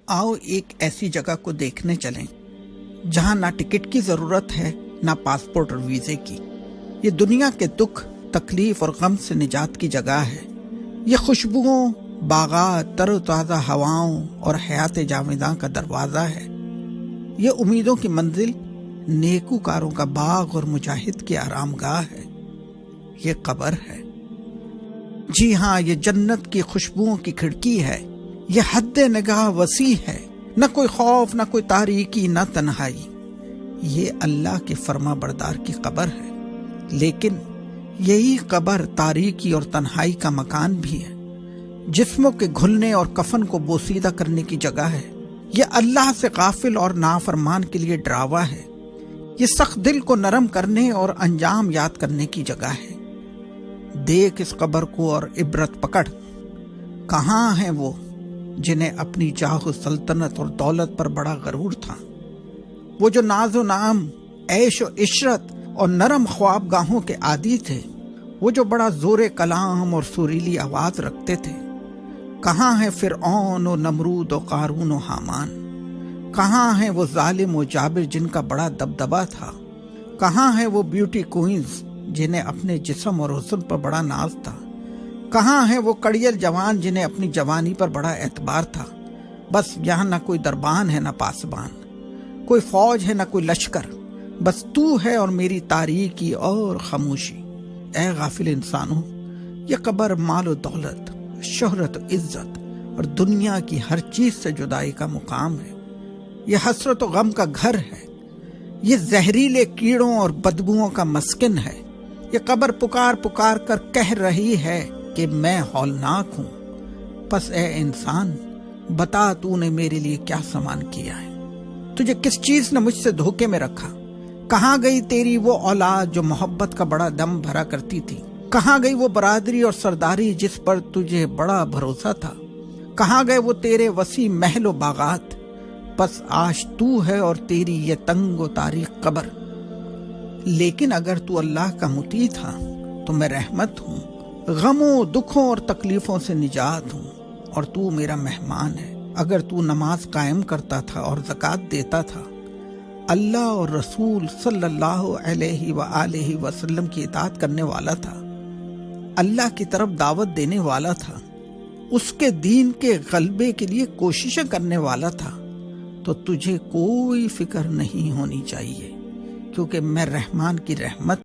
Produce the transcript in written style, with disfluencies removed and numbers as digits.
آؤ ایک ایسی جگہ کو دیکھنے چلیں جہاں نہ ٹکٹ کی ضرورت ہے نہ پاسپورٹ اور ویزے کی۔ یہ دنیا کے دکھ، تکلیف اور غم سے نجات کی جگہ ہے۔ یہ خوشبوؤں، باغات، تر و تازہ ہواؤں اور حیات جاویداں کا دروازہ ہے۔ یہ امیدوں کی منزل، نیکوکاروں کا باغ اور مجاہد کی آرام گاہ ہے۔ یہ قبر ہے۔ جی ہاں، یہ جنت کی خوشبوؤں کی کھڑکی ہے۔ یہ حد نگاہ وسیع ہے، نہ کوئی خوف، نہ کوئی تاریکی، نہ تنہائی۔ یہ اللہ کے فرما بردار کی قبر ہے، لیکن یہی قبر تاریکی اور تنہائی کا مکان بھی ہے۔ جسموں کے گھلنے اور کفن کو بوسیدہ کرنے کی جگہ ہے۔ یہ اللہ سے غافل اور نافرمان کے لیے ڈراوا ہے۔ یہ سخت دل کو نرم کرنے اور انجام یاد کرنے کی جگہ ہے۔ دیکھ اس قبر کو اور عبرت پکڑ۔ کہاں ہیں وہ جنہیں اپنی جاہ و سلطنت اور دولت پر بڑا غرور تھا؟ وہ جو ناز و نعم، عیش و عشرت اور نرم خواب گاہوں کے عادی تھے، وہ جو بڑا زور کلام اور سریلی آواز رکھتے تھے۔ کہاں ہیں فرعون و نمرود و قارون و حامان؟ کہاں ہیں وہ ظالم و جابر جن کا بڑا دبدبا تھا؟ کہاں ہیں وہ بیوٹی کوئنز جنہیں اپنے جسم اور حسن پر بڑا ناز تھا؟ کہاں ہیں وہ کڑیل جوان جنہیں اپنی جوانی پر بڑا اعتبار تھا؟ بس یہاں نہ کوئی دربان ہے نہ پاسبان، کوئی فوج ہے نہ کوئی لشکر، بس تو ہے اور میری تاریکی اور خاموشی۔ اے غافل انسانوں، یہ قبر مال و دولت، شہرت و عزت اور دنیا کی ہر چیز سے جدائی کا مقام ہے۔ یہ حسرت و غم کا گھر ہے۔ یہ زہریلے کیڑوں اور بدبوؤں کا مسکن ہے۔ یہ قبر پکار پکار کر کہہ رہی ہے کہ میں ہولناک ہوں۔ پس اے انسان، بتا تو نے میرے لیے کیا سامان کیا ہے؟ تجھے کس چیز نے مجھ سے دھوکے میں رکھا؟ کہاں گئی تیری وہ اولاد جو محبت کا بڑا دم بھرا کرتی تھی؟ کہاں گئی وہ برادری اور سرداری جس پر تجھے بڑا بھروسہ تھا؟ کہاں گئے وہ تیرے وسیع محل و باغات؟ بس آج تو ہے اور تیری یہ تنگ و تاریک قبر۔ لیکن اگر تو اللہ کا مطیع تھا تو میں رحمت ہوں، غموں، دکھوں اور تکلیفوں سے نجات ہوں، اور تو میرا مہمان ہے۔ اگر تو نماز قائم کرتا تھا اور زکوٰۃ دیتا تھا، اللہ اور رسول صلی اللہ علیہ وآلہ وسلم کی اطاعت کرنے والا تھا، اللہ کی طرف دعوت دینے والا تھا، اس کے دین کے غلبے کے لیے کوششیں کرنے والا تھا، تو تجھے کوئی فکر نہیں ہونی چاہیے، کیونکہ میں رحمان کی رحمت